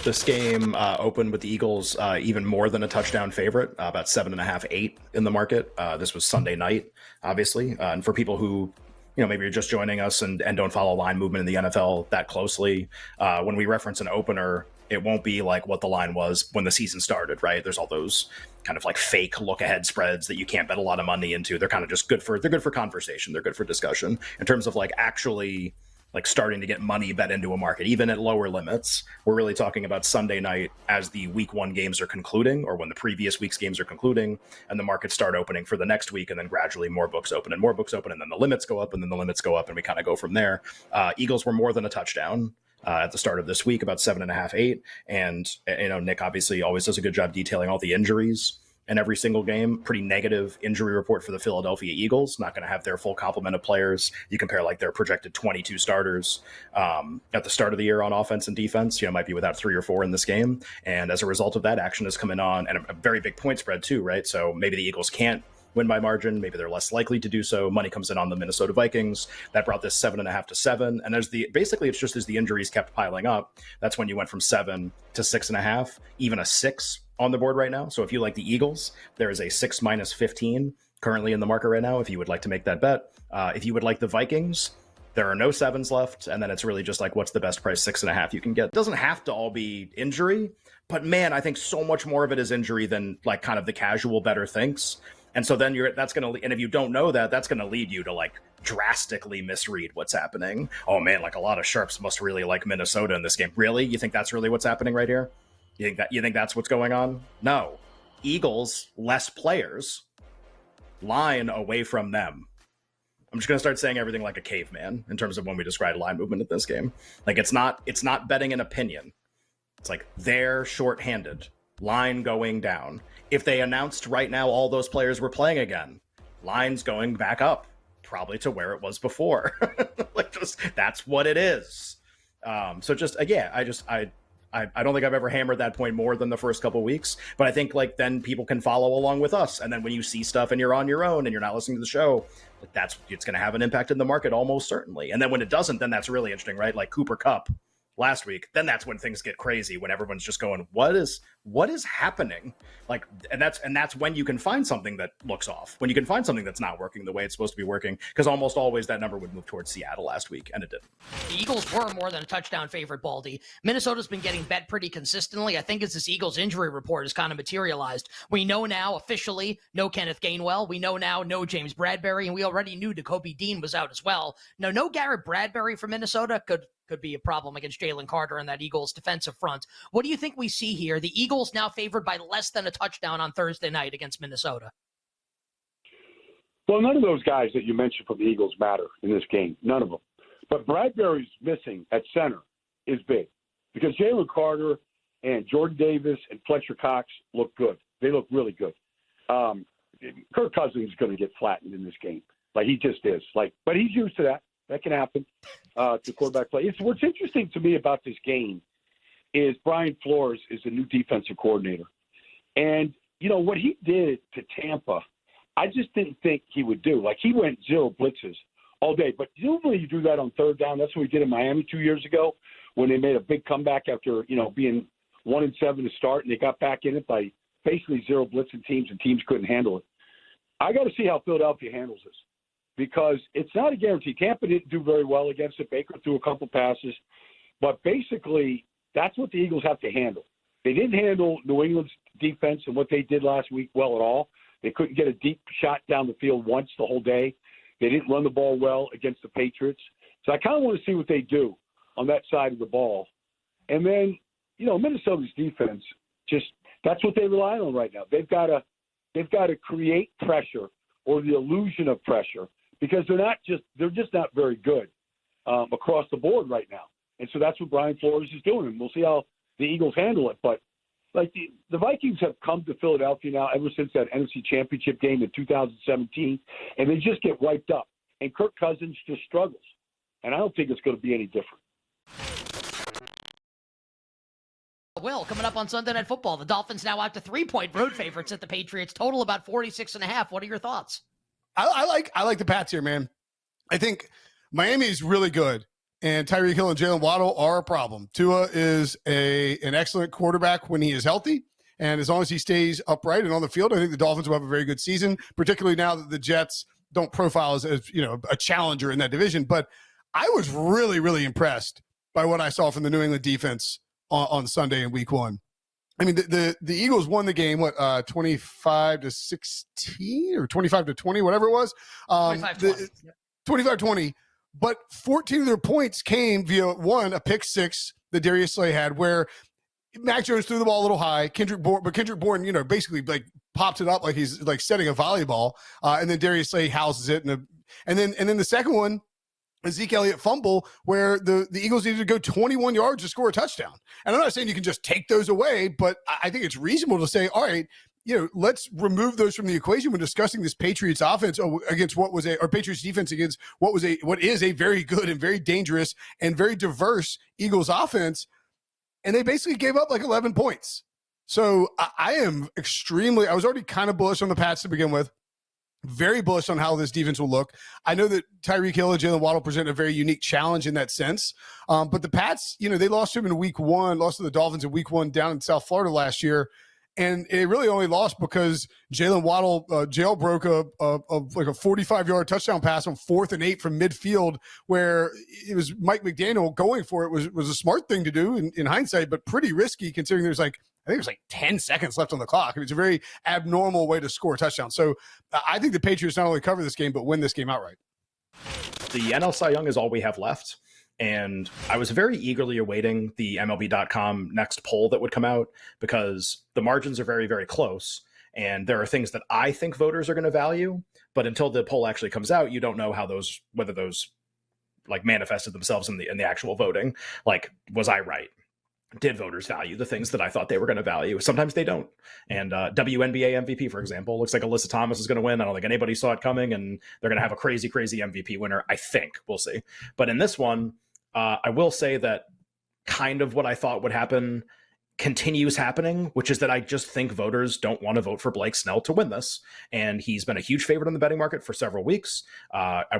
This game opened with the Eagles even more than a touchdown favorite, about 7.5, 8 in the market. This was Sunday night, obviously. And for people who, maybe you're just joining us and don't follow line movement in the NFL that closely, when we reference an opener, it won't be like what the line was when the season started, right? There's all those kind of like fake look ahead spreads that you can't bet a lot of money into. They're kind of just good for conversation. They're good for discussion. In terms of like actually like starting to get money bet into a market, even at lower limits, we're really talking about Sunday night as the week 1 games are concluding, or when the previous week's games are concluding, and the markets start opening for the next week, and then gradually more books open, and then the limits go up, and then the limits go up, and we kind of go from there. Eagles were more than a touchdown at the start of this week, about 7.5, 8. And, Nick obviously always does a good job detailing all the injuries in every single game. Pretty negative injury report for the Philadelphia Eagles. Not going to have their full complement of players. You compare like their projected 22 starters at the start of the year on offense and defense, might be without 3 or 4 in this game. And as a result of that, action is coming on, and a very big point spread too, right? So maybe the Eagles can't win by margin. Maybe they're less likely to do so. Money comes in on the Minnesota Vikings. That brought this 7.5 to 7. And basically it's just as the injuries kept piling up, that's when you went from 7 to 6.5, even a 6 on the board right now. So if you like the Eagles, there is a 6 minus 15 currently in the market right now, if you would like to make that bet. If you would like the Vikings, there are no 7s left. And then it's really just like, what's the best price 6.5 you can get? It doesn't have to all be injury, but man, I think so much more of it is injury than like kind of the casual bettor thinks. And so then and if you don't know that, that's going to lead you to like drastically misread what's happening. Oh man, like a lot of sharps must really like Minnesota in this game. Really? You think that's really what's happening right here? You think that's what's going on? No. Eagles, less players, line away from them. I'm just going to start saying everything like a caveman in terms of when we describe line movement in this game. Like it's not betting an opinion. It's like they're shorthanded, line going down. If they announced right now all those players were playing again, line's going back up, probably to where it was before. That's what it is. I don't think I've ever hammered that point more than the first couple of weeks, but I think like then people can follow along with us. And then when you see stuff and you're on your own and you're not listening to the show, it's going to have an impact in the market almost certainly. And then when it doesn't, then that's really interesting, right? Like Cooper Kupp last week, then that's when things get crazy, when everyone's just going, what is happening? Like, and that's when you can find something that looks off, when you can find something that's not working the way it's supposed to be working, because almost always that number would move towards Seattle last week, and it didn't. The Eagles were more than a touchdown favorite, Baldy. Minnesota's been getting bet pretty consistently. I think as this Eagles injury report has kind of materialized, we know now officially no Kenneth Gainwell. We know now no James Bradberry, and we already knew Jacoby Dean was out as well. No Garrett Bradbury from Minnesota could be a problem against Jalen Carter and that Eagles defensive front. What do you think we see here? The Eagles now favored by less than a touchdown on Thursday night against Minnesota. Well, none of those guys that you mentioned from the Eagles matter in this game. None of them. But Bradbury's missing at center is big because Jalen Carter and Jordan Davis and Fletcher Cox look good. They look really good. Kirk Cousins is going to get flattened in this game. Like he just is. But he's used to that. That can happen to quarterback play. What's interesting to me about this game is Brian Flores is the new defensive coordinator. And, what he did to Tampa, I just didn't think he would do. Like, he went 0 blitzes all day. But usually you do that on third down. That's what we did in Miami 2 years ago when they made a big comeback after, being 1-7 to start, and they got back in it by basically 0 blitzing teams, and teams couldn't handle it. I got to see how Philadelphia handles this, because it's not a guarantee. Tampa didn't do very well against it. Baker threw a couple passes. But basically, that's what the Eagles have to handle. They didn't handle New England's defense and what they did last week well at all. They couldn't get a deep shot down the field once the whole day. They didn't run the ball well against the Patriots. So I kind of want to see what they do on that side of the ball. And then, Minnesota's defense, that's what they rely on right now. They've got to create pressure or the illusion of pressure, because they're just not very good across the board right now. And so that's what Brian Flores is doing. And we'll see how the Eagles handle it. But like the Vikings have come to Philadelphia now ever since that NFC Championship game in 2017, and they just get wiped up. And Kirk Cousins just struggles. And I don't think it's going to be any different. Will, coming up on Sunday Night Football, the Dolphins now out to 3-point road favorites at the Patriots, total about 46.5. What are your thoughts? I like the Pats here, man. I think Miami is really good. and Tyreek Hill and Jalen Waddle are a problem. Tua is an excellent quarterback when he is healthy, and as long as he stays upright and on the field, I think the Dolphins will have a very good season, particularly now that the Jets don't profile as a challenger in that division. But I was really, really impressed by what I saw from the New England defense on Sunday in Week 1. I mean, the Eagles won the game, 25-16 or 25-20, whatever it was. 25-20. 25-20. But 14 of their points came via, one, a pick six that Darius Slay had, where Mac Jones threw the ball a little high. Kendrick Bourne, basically like pops it up like he's like setting a volleyball, and then Darius Slay houses it, and then the second one, a Zeke Elliott fumble where the Eagles needed to go 21 yards to score a touchdown. And I'm not saying you can just take those away, but I think it's reasonable to say, all right, let's remove those from the equation when discussing this Patriots offense against Patriots defense against what is a very good and very dangerous and very diverse Eagles offense. And they basically gave up like 11 points. So I was already kind of bullish on the Pats to begin with. Very bullish on how this defense will look. I know that Tyreek Hill and Jalen Waddle present a very unique challenge in that sense. But the Pats, they lost to him in Week 1, lost to the Dolphins in Week 1 down in South Florida last year. And it really only lost because Jalen Waddle jailbroke a 45-yard touchdown pass on 4th and 8 from midfield, where it was Mike McDaniel going for it was a smart thing to do in hindsight, but pretty risky considering I think there's 10 seconds left on the clock. It's a very abnormal way to score a touchdown. So I think the Patriots not only cover this game, but win this game outright. The NL Cy Young is all we have left. And I was very eagerly awaiting the MLB.com next poll that would come out because the margins are very, very close. And there are things that I think voters are going to value. But until the poll actually comes out, you don't know whether those like manifested themselves in the actual voting. Like, was I right? Did voters value the things that I thought they were going to value? Sometimes they don't. And WNBA MVP, for example, looks like Alyssa Thomas is going to win. I don't think anybody saw it coming, and they're going to have a crazy, crazy MVP winner. I think. We'll see. But in this one, I will say that kind of what I thought would happen continues happening, which is that I just think voters don't want to vote for Blake Snell to win this. And he's been a huge favorite in the betting market for several weeks.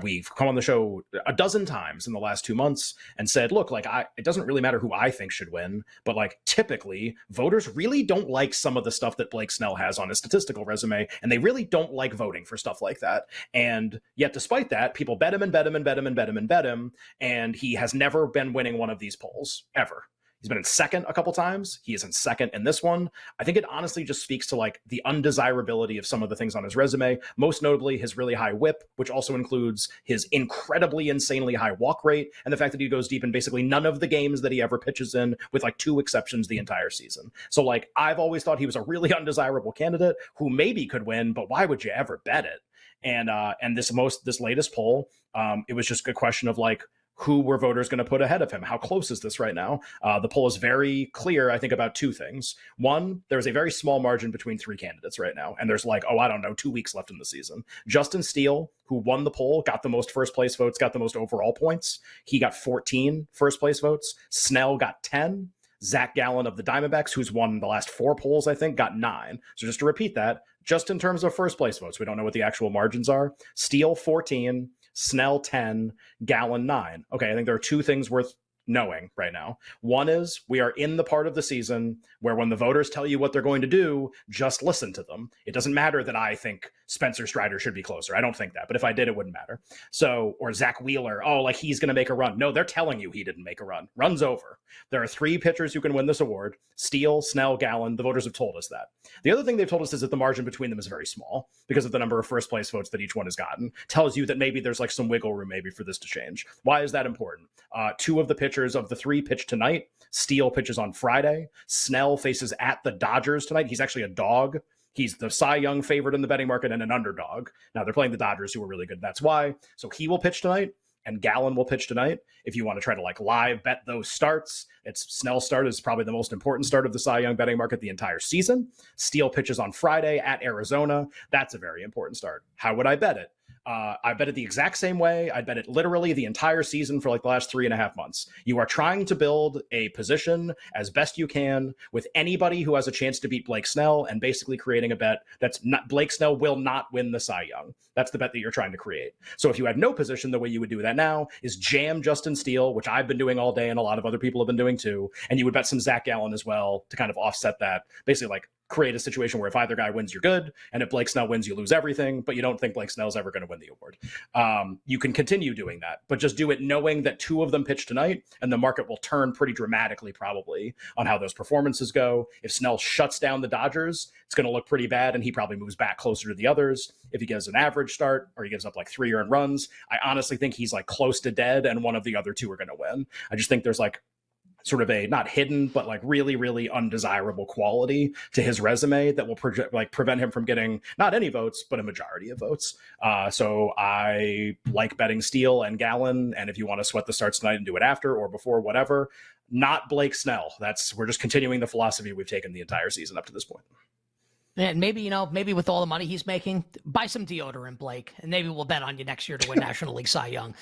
We've come on the show a dozen times in the last 2 months and said, look, it doesn't really matter who I think should win, but typically voters really don't like some of the stuff that Blake Snell has on his statistical resume. And they really don't like voting for stuff like that. And yet, despite that, people bet him and bet him and bet him and bet him and bet him. And he has never been winning one of these polls ever. He's been in second a couple times. He is in second in this one. I think it honestly just speaks to the undesirability of some of the things on his resume, most notably his really high whip, which also includes his incredibly, insanely high walk rate, and the fact that he goes deep in basically none of the games that he ever pitches in, with 2 exceptions the entire season. So I've always thought he was a really undesirable candidate who maybe could win, but why would you ever bet it? And this latest poll, it was just a question of who were voters going to put ahead of him? How close is this right now? The poll is very clear, I think, about 2 things. One, there's a very small margin between 3 candidates right now. And there's 2 weeks left in the season. Justin Steele, who won the poll, got the most first place votes, got the most overall points. He got 14 first place votes. Snell got 10. Zach Gallen of the Diamondbacks, who's won the last 4 polls, I think, got 9. So just to repeat that, just in terms of first place votes, we don't know what the actual margins are. Steele 14, Snell 10, Gallen 9. Okay, I think there are 2 things worth knowing right now. One is we are in the part of the season where when the voters tell you what they're going to do, just listen to them. It doesn't matter that I think Spencer Strider should be closer. I don't think that, but if I did, it wouldn't matter. So, or Zach Wheeler, he's going to make a run. No, they're telling you he didn't make a run. Run's over. There are 3 pitchers who can win this award: Steele, Snell, Gallen. The voters have told us that. The other thing they've told us is that the margin between them is very small because of the number of first place votes that each one has gotten. Tells you that maybe there's some wiggle room maybe for this to change. Why is that important? 2 of the pitchers of the 3 pitch tonight. Steele pitches on Friday. Snell faces at the Dodgers tonight. He's actually a dog. He's the Cy Young favorite in the betting market and an underdog. Now they're playing the Dodgers, who are really good. That's why. So he will pitch tonight, and Gallen will pitch tonight. If you want to try to live bet those starts, Snell's start is probably the most important start of the Cy Young betting market the entire season. Steele pitches on Friday at Arizona. That's a very important start. How would I bet it? I bet it the exact same way. I bet it literally the entire season for like the last 3.5 months. You are trying to build a position as best you can with anybody who has a chance to beat Blake Snell, and basically creating a bet that's not Blake Snell will not win the Cy Young. That's the bet that you're trying to create. So if you had no position, the way you would do that now is jam Justin Steele, which I've been doing all day and a lot of other people have been doing too. And you would bet some Zach Gallen as well to kind of offset that. Basically like create a situation where if either guy wins, you're good. And if Blake Snell wins, you lose everything, but you don't think Blake Snell's ever going to win the award. You can continue doing that, but just do it knowing that 2 of them pitch tonight, and the market will turn pretty dramatically probably on how those performances go. If Snell shuts down the Dodgers, it's going to look pretty bad, and he probably moves back closer to the others. If he gives an average start or he gives up like 3 earned runs, I honestly think he's like close to dead, and one of the other 2 are going to win. I just think there's like sort of a not hidden, but like really, really undesirable quality to his resume that will prevent him from getting not any votes, but a majority of votes. So I like betting Steele and Gallen. And if you want to sweat the starts tonight and do it after or before, whatever, not Blake Snell. We're just continuing the philosophy we've taken the entire season up to this point. And maybe, maybe with all the money he's making, buy some deodorant, Blake, and maybe we'll bet on you next year to win National League Cy Young.